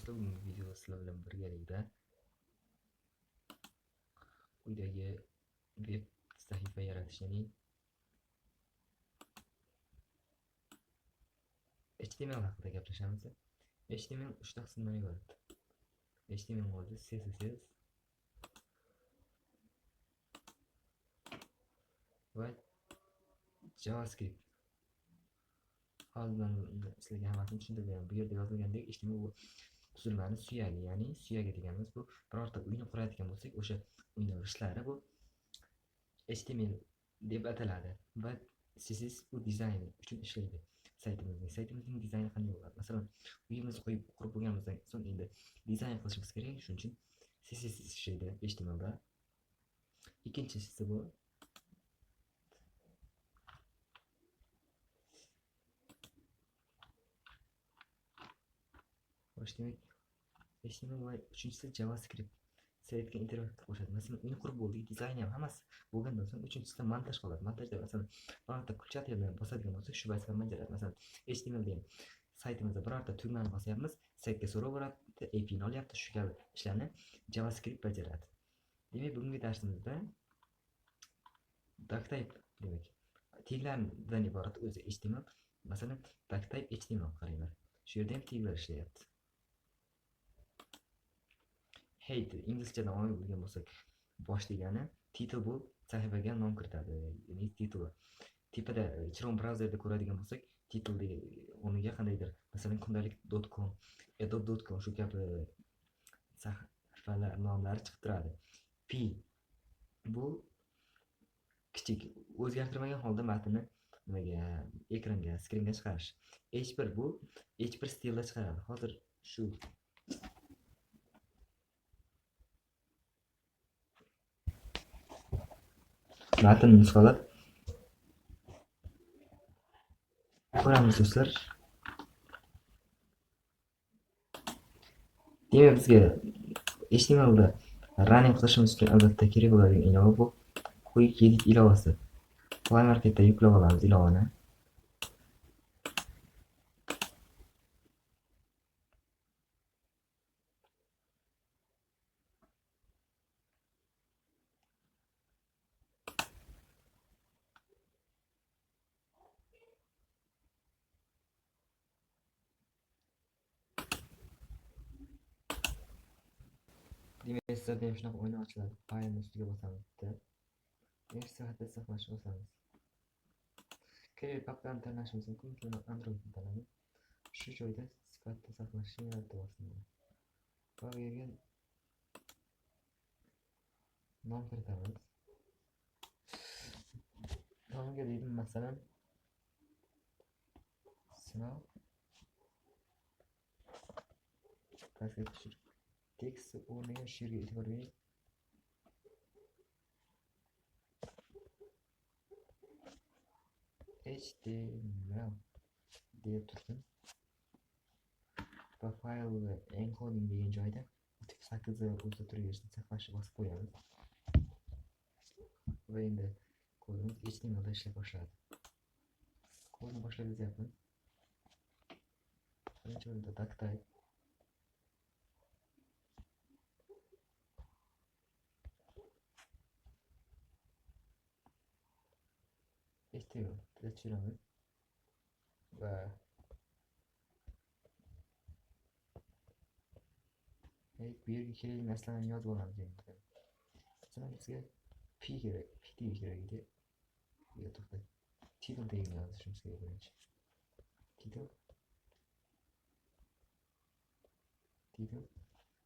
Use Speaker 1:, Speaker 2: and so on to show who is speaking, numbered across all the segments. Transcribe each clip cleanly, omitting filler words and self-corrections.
Speaker 1: do'stlar, bugungi videoda sizlar bilan birgalikda quyidagi veb sahifa yaratish, ya'ni HTML haqida gaplashamiz. HTML 3 ta qismdan iborat. HTML bo'ladi, CSS va JavaScript. Hozirdan sizlarga hammasini tushuntirib beraman. Bu yerda yozilgandek HTML bu tuzilmani suyagi, ya'ni suyaga deganimiz bu birorta uyni quradigan bo'lsak, o'sha uyning g'ishlari bu HTML deb ataladi va CSS bu dizayn uchun ishlaydi. Saytimizning dizayni qanday bo'ladi? Masalan, uyimizni qo'yib qurib bo'lganimizdan so'ng endi dizayn qilishimiz kerak. Shuning uchun CSS ishlaydi HTML da. Ikkinchisi bu HTML va uchinchisi JavaScript. Saytga interaktiv qo'shadi. Masalan, uyni qurib bo'ldik, dizayn ham hammasi bo'lgandan so'ng uchinchisida montaj qiladi. Montajda masalan, birorta kulchat yerdan bosadigan bo'lsak, shu vazifani bajaradi. Masalan, HTML degan saytimizda birorta tugmani bosyapmiz, saytga so'rov boradi, API ni olyapti, shu kabi ishlarni JavaScript bajaradi. Demak, bugungi darsimizda backtype demak, taglardan iborat o'zi HTML. Masalan, backtype HTML qaranglar. Shu yerda ham taglar ishlayapti. Header inglizchadan olgan bo'lsak, bosh degani, title bu sahifaga nom kiritadi. Ya'ni title. Tepada Chrome brauzerda ko'radigan bo'lsak, title o'rniga qandaydir, masalan, kundalik.com, adobe.com shu kabi sahifalar nomlari chiqib turadi. P bu kichik, o'zgartirmagan holda matnni nimaga, ekranga, skringa chiqarish. H1 bu H1 stilda chiqaradi. Hozir shu matn nusxalab ko'ramiz do'stlar. Demak, bizga HTML da running qilishimiz uchun albatta kerak bo'ladigan ilova bu quick edit ilovasi. Play Marketda yuklab olamiz ilovani. Demak, sizlarda ham shunaqa o'yin ochiladi. Faylni ustiga bosamiz bitta. Next soatda saqlashni bosamiz. Kerak papkani tanlashimiz mumkin. Buni Androidni tanlaymiz. Shu joyda sifatda saqlashni yaratib olamiz. Va bu yerga nom kiritamiz. Nomiga deydim, masalan, sinov. Pastga tushirib tekst o'rniga shu yerga e'tibor bering. HTML deya tursin. Va faylni encoding degan joyda 38 o'zida turaverishni saqlashni bosib qo'yamiz. Va endi kodimiz HTML da ishlay boshladi. Kodni boshlab yozyapmiz. Birinchi o'rinda backtype. HTML tushiramiz va bu yerga kerakli narsalarni yozib olamiz endi. Masalan, bizga P kerak, P kerak edi. Bu yerda title degan yozishimiz kerak birinchi.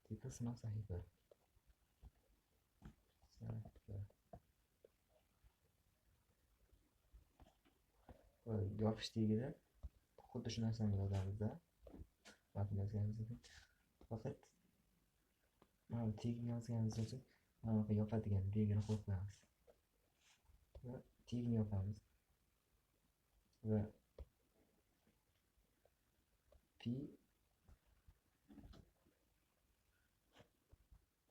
Speaker 1: Title sinov sahifa. Yopish tegida xuddi shu narsani yozamiz-da. Matn yozganimizda faqat mana tegini yozganimiz uchun mana yopadigan belgini qo'yib qo'yamiz. Va tegini yopamiz. Va P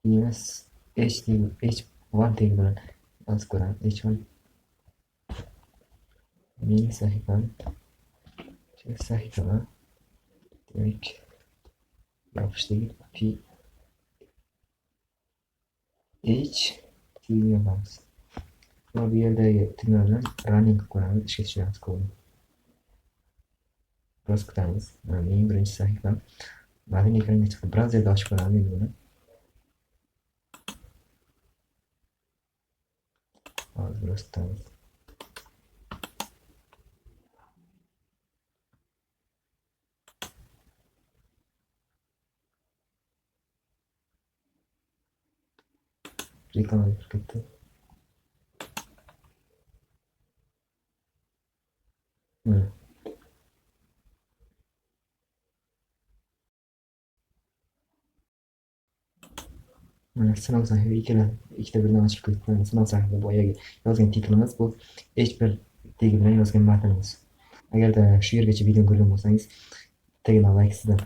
Speaker 1: minus H1 tag bilan yozib ko'ramiz. H1 mening sahifam. Sahifa demak Yopishtirib ph tugma yopamiz. Va bu yerdagi tugma bilan running qilib qo'yamiz, ishga tushiramiz kodni. Biroz kutamiz. Mana mening birinchi sahifam. Mana ekranga chiqib brauzerda ochib ko'ramiz endi buni. Hozir biroz kutamiz. Reklama kirib ketdi. Mana mana sinov sahifa ikkita birdan ochib ketdi. Mana sinov sahifada boyagi yozgan titlimiz bu H1 tagi bilan yozgan matnimiz. Agarda shu yergacha videoni ko'rgan bo'lsangiz, bittagina like sizdan.